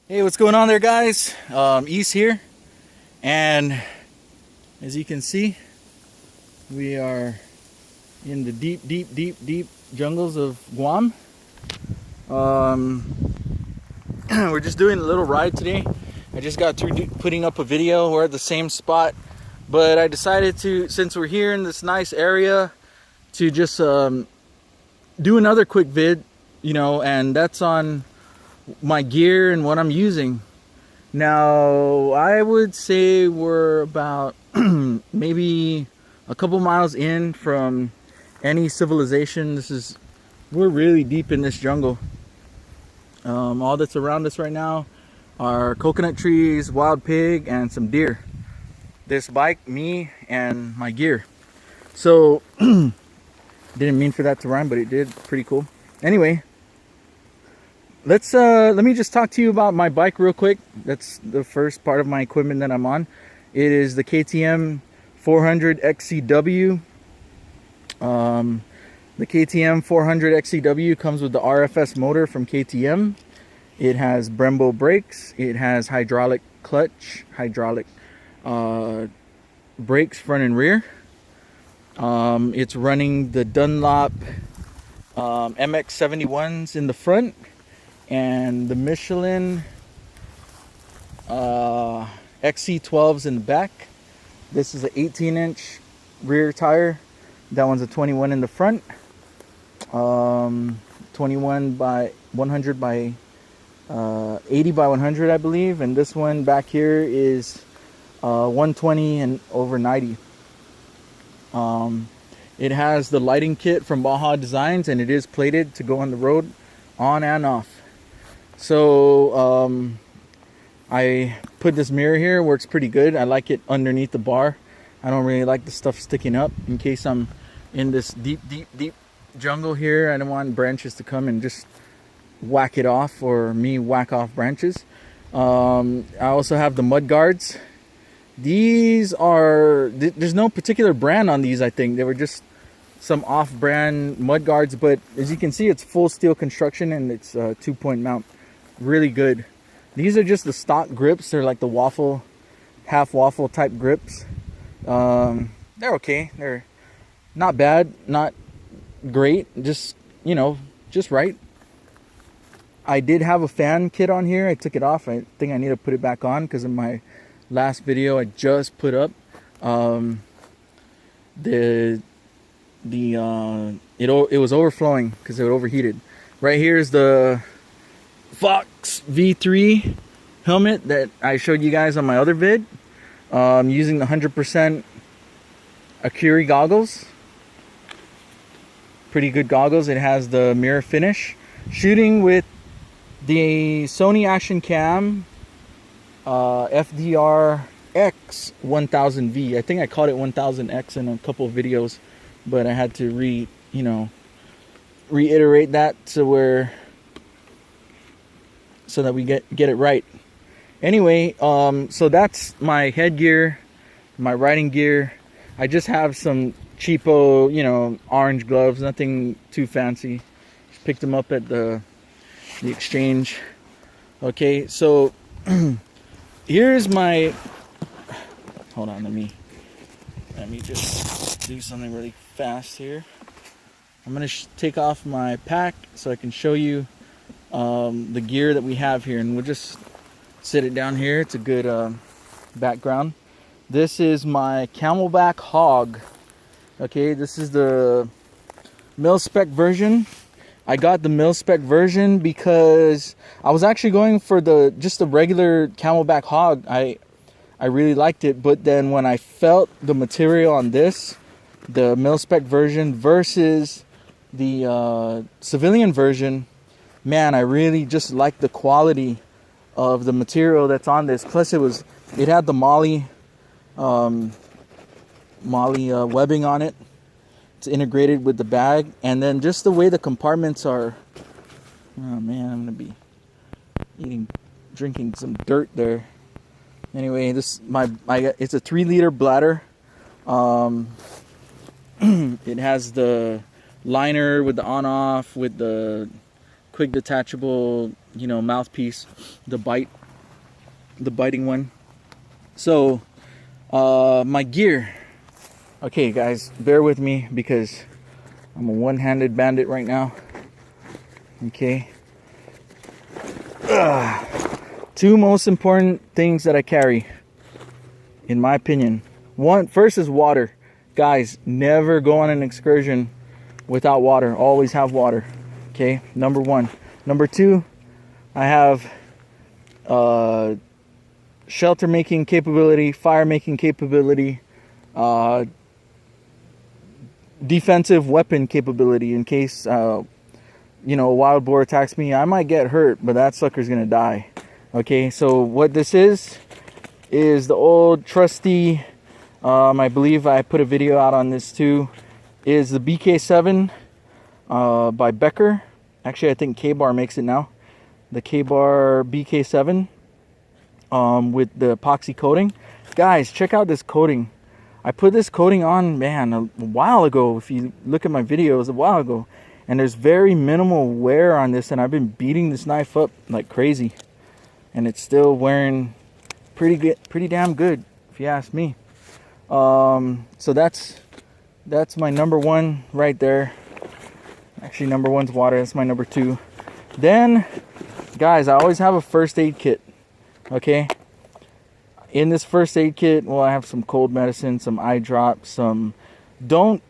Hey, what's going on there, guys? East here, and as you can see, we are in the deep jungles of Guam. We're just doing a little ride today. I just got through putting up a video. We're at the same spot, but I decided to, since we're here in this nice area, to just do another quick vid, and that's on my gear and what I'm using. Now, I would say we're about maybe a couple miles in from any civilization. We're really deep in this jungle. All that's around us right now are coconut trees, wild pig, and some deer. This bike, me, and my gear. So, didn't mean for that to rhyme, but it did. Pretty cool. Anyway, let me just talk to you about my bike real quick. That's the first part of my equipment that I'm on. It is the KTM 400 XCW. The KTM 400 XCW comes with the RFS motor from KTM. It has Brembo brakes. It has hydraulic clutch, hydraulic brakes front and rear. It's running the Dunlop MX71s in the front, and the Michelin XC12s in the back. This is an 18-inch rear tire. That one's a 21 in the front. 21 by 100 by 80 by 100, I believe. And this one back here is 120 and over 90. It has the lighting kit from Baja Designs, and it is plated to go on the road on and off. So I put this mirror here. Works pretty good. I like it underneath the bar. I don't really like the stuff sticking up in case I'm in this deep jungle here. I don't want branches to come and just whack it off, or me whack off branches. I also have the mud guards. These are, there's no particular brand on these. I think they were just some off-brand mud guards, but as you can see, it's full steel construction, and it's a 2-point mount. Really good. These are just the stock grips. They're like the waffle, half waffle type grips. They're okay. They're not bad, not great, just just right. I did have a fan kit on here. I took it off. I think I need to put it back on because in my last video I just put up, it was overflowing because it overheated. Right here is the Fox V3 helmet that I showed you guys on my other vid, using the 100% Acuri goggles. Pretty good goggles. It has the mirror finish. Shooting with the Sony Action Cam FDR X 1000V. I think I called it 1000X in a couple of videos, but I had to reiterate that so that we get it right. Anyway, so that's my headgear, my riding gear. I just have some cheapo, orange gloves, nothing too fancy. Just picked them up at the exchange. Okay, so here's my, hold on, let me just do something really fast here. I'm gonna take off my pack so I can show you the gear that we have here, and we'll just sit it down here. It's a good background. This is my Camelbak HAWG. Okay, this is the mil-spec version. I got the mil-spec version because I was actually going for just the regular Camelbak HAWG. I really liked it, but then when I felt the material on this, the mil-spec version versus the civilian version, man, I really just liked the quality of the material that's on this. Plus it had the Molly webbing on it. It's integrated with the bag, and then just the way the compartments are. Oh man, I'm gonna be drinking some dirt there. Anyway, it's a 3-liter bladder. It has the liner with the on-off, with the quick detachable you know, mouthpiece, the biting one. So my gear. Okay, guys, bear with me because I'm a one-handed bandit right now. Okay. Two most important things that I carry, in my opinion. First is water. Guys, never go on an excursion without water. Always have water. Okay, number one. Number two, I have shelter making capability, fire making capability, defensive weapon capability in case you know, a wild boar attacks me. I might get hurt, but that sucker's gonna die. Okay, so what this is the old trusty, I believe I put a video out on this too, is the BK7 by Becker. Actually, I think K-Bar makes it now. The K-Bar BK7 with the epoxy coating. Guys, check out this coating. I put this coating on, man, a while ago. If you look at my videos, a while ago. And there's very minimal wear on this, and I've been beating this knife up like crazy. And it's still wearing pretty damn good, if you ask me. So that's my number one right there. Actually, number one's water. That's my number two. Then, guys, I always have a first aid kit. Okay. In this first aid kit, well, I have some cold medicine, some eye drops, some. Don't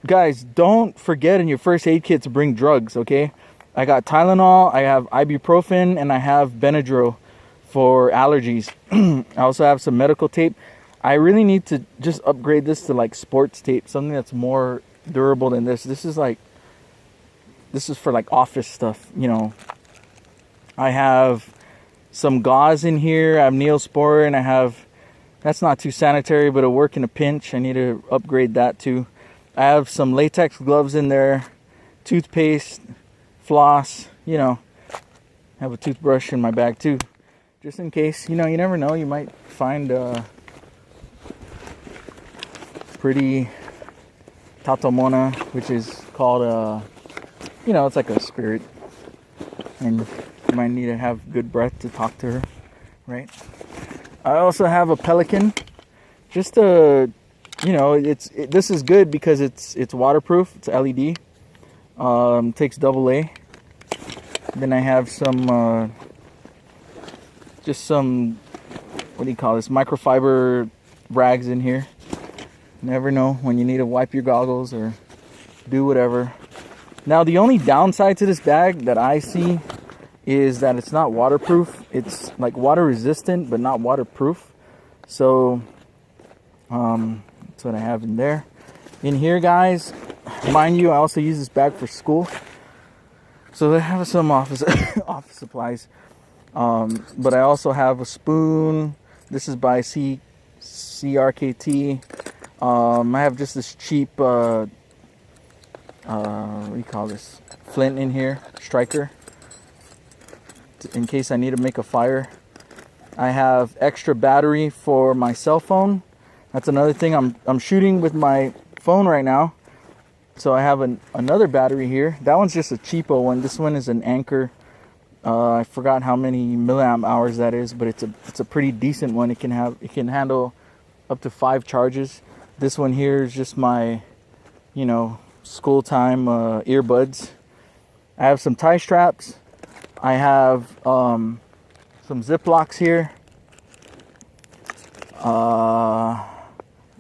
forget in your first aid kit to bring drugs. Okay. I got Tylenol, I have ibuprofen, and I have Benadryl for allergies. I also have some medical tape. I really need to just upgrade this to like sports tape, something that's more durable than this. This is for like office stuff, you know. I have some gauze in here. I have Neosporin, and I have, that's not too sanitary, but it'll work in a pinch. I need to upgrade that too. I have some latex gloves in there, toothpaste, floss, you know. I have a toothbrush in my bag too, just in case. You know, you never know, you might find pretty tatomona, which is called you know, it's like a spirit, and you might need to have good breath to talk to her, right? I also have a pelican, just to, you know, this is good because it's waterproof. It's LED. Takes AA. Then I have some just some, what do you call this, microfiber rags in here. Never know when you need to wipe your goggles or do whatever. Now, the only downside to this bag that I see is that it's not waterproof. It's like water resistant, but not waterproof. So, that's what I have in there. In here, guys, mind you, I also use this bag for school. So I have some office supplies. But I also have a spoon. This is by CRKT. I have just this cheap, what do you call this? Flint in here, striker, in case I need to make a fire. I have extra battery for my cell phone. That's another thing. I'm shooting with my phone right now, so I have another battery here. That one's just a cheapo one. This one is an Anchor. I forgot how many milliamp hours that is, but it's a pretty decent one. It can handle up to 5 charges. This one here is just my, you know, school time earbuds. I have some tie straps. I have some Ziplocs here.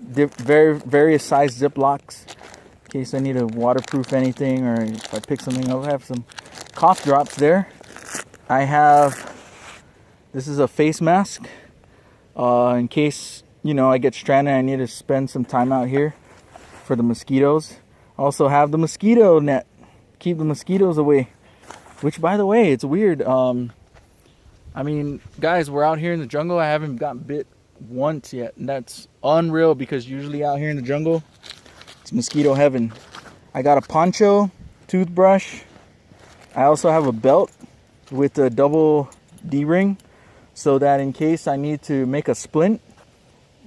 Various size Ziplocs in case I need to waterproof anything, or if I pick something up. I have some cough drops there. I have, this is a face mask in case, you know, I get stranded and I need to spend some time out here for the mosquitoes. Also have the mosquito net, keep the mosquitoes away, which, by the way, it's weird. I mean, guys, we're out here in the jungle. I haven't gotten bit once yet, and that's unreal because usually out here in the jungle it's mosquito heaven. I got a poncho, toothbrush. I also have a belt with a double D-ring, so that in case I need to make a splint,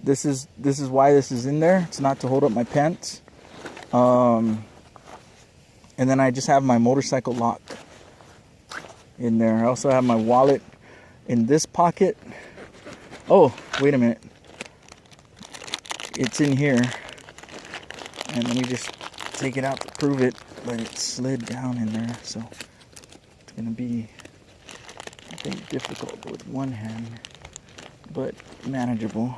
this is why this is in there. It's not to hold up my pants. And then I just have my motorcycle lock. in there. I also have my wallet in this pocket. Oh, wait a minute. It's in here. And let me just take it out to prove it. But it slid down in there, so it's gonna be, I think, difficult with one hand, but manageable.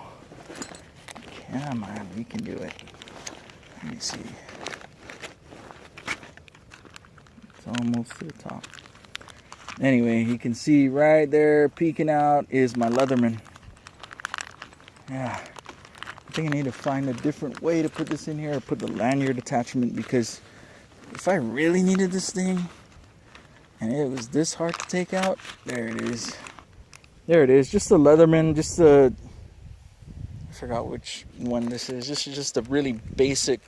Come on, we can do it. Let me see. It's almost to the top. Anyway, you can see right there peeking out is my Leatherman. Yeah, I think I need to find a different way to put this in here, or put the lanyard attachment, because if I really needed this thing and it was this hard to take out, there it is. There it is. Just a Leatherman, just a, I forgot which one this is. This is just a really basic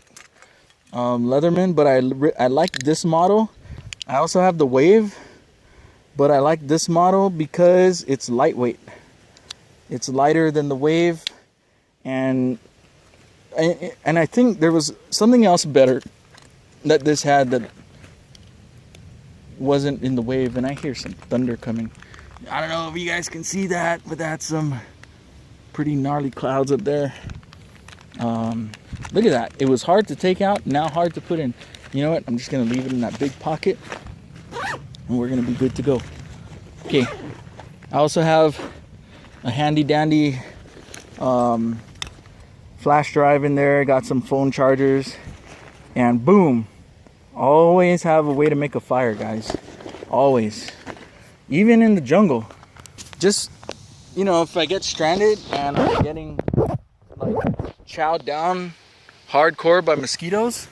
Leatherman, but I like this model. I also have the Wave, but I like this model because it's lightweight. It's lighter than the Wave, and I think there was something else better that this had that wasn't in the Wave. And I hear some thunder coming. I don't know if you guys can see that, but that's some pretty gnarly clouds up there. Look at that. It was hard to take out, now hard to put in. You know what? I'm just gonna leave it in that big pocket and we're gonna be good to go. Okay, I also have a handy dandy flash drive in there. Got some phone chargers, and boom, always have a way to make a fire, guys. Always. Even in the jungle. Just, you know, if I get stranded and I'm getting like chowed down hardcore by mosquitoes,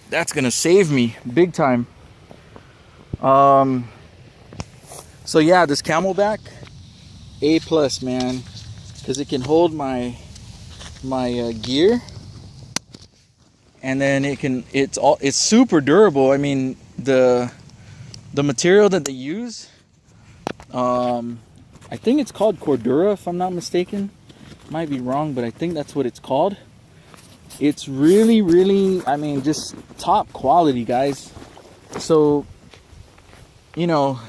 that's gonna save me big time. So yeah, this Camelbak A+, man, because it can hold my gear, and then it's super durable. I mean, the material that they use, I think it's called Cordura, if I'm not mistaken. Might be wrong, but I think that's what it's called. It's really, really, I mean, just top quality, guys. So, you know,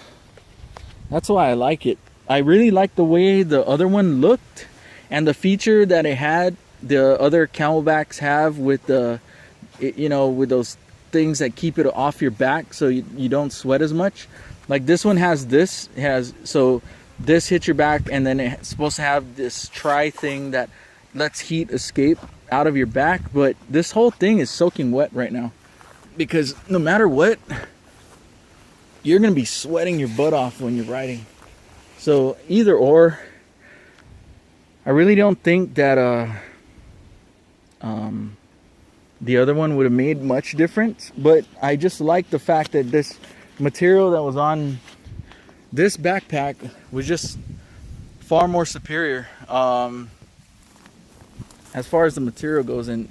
that's why I like it. I really like the way the other one looked, and the feature that it had, the other Camelbaks have with the, you know, with those things that keep it off your back so you don't sweat as much. Like this one has this, so this hits your back, and then it's supposed to have this thing that lets heat escape out of your back. But this whole thing is soaking wet right now, because no matter what, you're gonna be sweating your butt off when you're riding. So either or, I really don't think that the other one would have made much difference. But I just like the fact that this material that was on this backpack was just far more superior as far as the material goes, and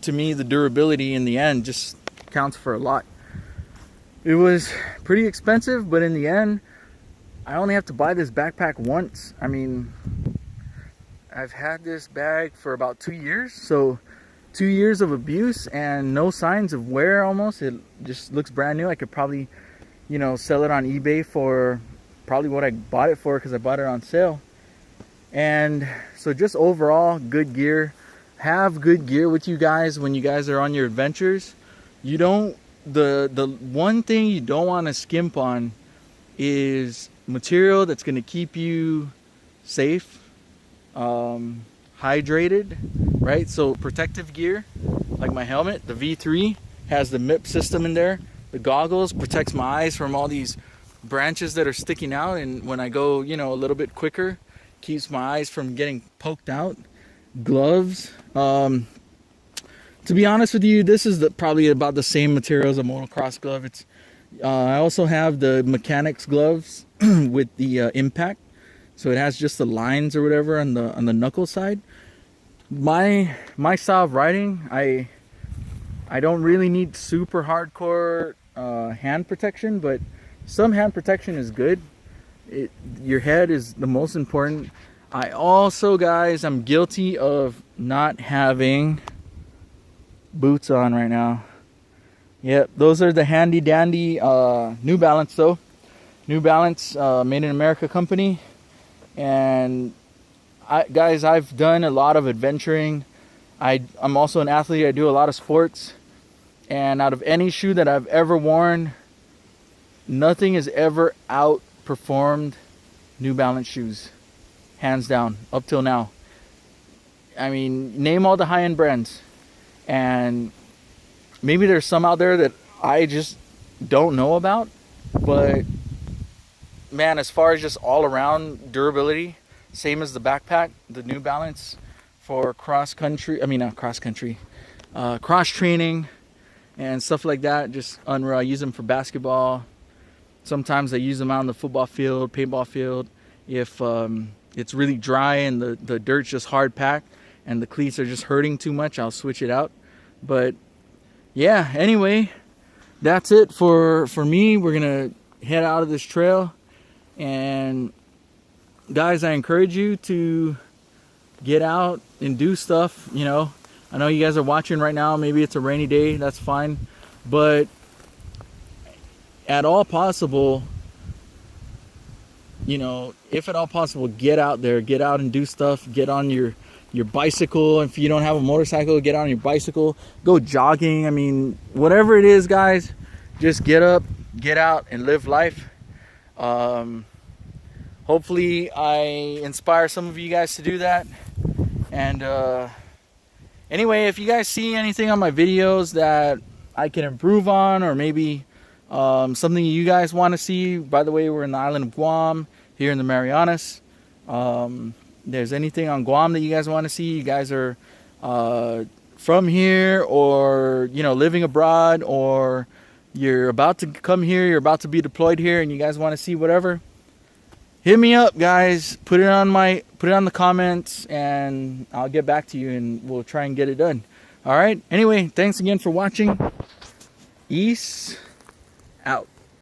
to me the durability in the end just counts for a lot. It was pretty expensive, but in the end I only have to buy this backpack once. I mean, I've had this bag for about 2 years, so 2 years of abuse and no signs of wear almost. It just looks brand new. I could probably, you know, sell it on eBay for probably what I bought it for, because I bought it on sale. And so just overall, good gear. Have good gear with you guys when you guys are on your adventures. You don't, the one thing you don't want to skimp on is material that's going to keep you safe, hydrated, right? So protective gear, like my helmet, the V3 has the MIP system in there. The goggles protects my eyes from all these branches that are sticking out, and when I go, you know, a little bit quicker, keeps my eyes from getting poked out. Gloves, to be honest with you, this is probably about the same material as a motocross glove. It's I also have the mechanics gloves with the impact, so it has just the lines or whatever on the knuckle side. My style of riding, I don't really need super hardcore hand protection, but some hand protection is good. Your head is the most important. I also, guys, I'm guilty of not having boots on right now. Yep, those are the handy dandy New Balance though. New Balance, made in America company. And guys, I've done a lot of adventuring. I'm also an athlete. I do a lot of sports. And out of any shoe that I've ever worn, nothing has ever outperformed New Balance shoes. Hands down, up till now. I mean, name all the high-end brands. And maybe there's some out there that I just don't know about. But, man, as far as just all-around durability, same as the backpack, the New Balance for cross-country, cross-training and stuff like that, just unreal. I use them for basketball. Sometimes I use them out on the football field, paintball field. If it's really dry and the dirt's just hard packed and the cleats are just hurting too much, I'll switch it out. But yeah, anyway, that's it for me. We're gonna head out of this trail. And guys, I encourage you to get out and do stuff. You know, I know you guys are watching right now. Maybe it's a rainy day, that's fine. But at all possible, you know, if at all possible, get out there, get out and do stuff. Get on your bicycle. If you don't have a motorcycle, get on your bicycle, go jogging. I mean, whatever it is, guys, just get up, get out and live life. Hopefully I inspire some of you guys to do that. And anyway, if you guys see anything on my videos that I can improve on, or maybe something you guys want to see, by the way, we're in the island of Guam, here in the Marianas. There's anything on Guam that you guys want to see, you guys are from here, or you know, living abroad, or you're about to come here, you're about to be deployed here, and you guys want to see whatever, hit me up, guys. Put it on the comments, and I'll get back to you, and we'll try and get it done. All right. Anyway, thanks again for watching. Peace out.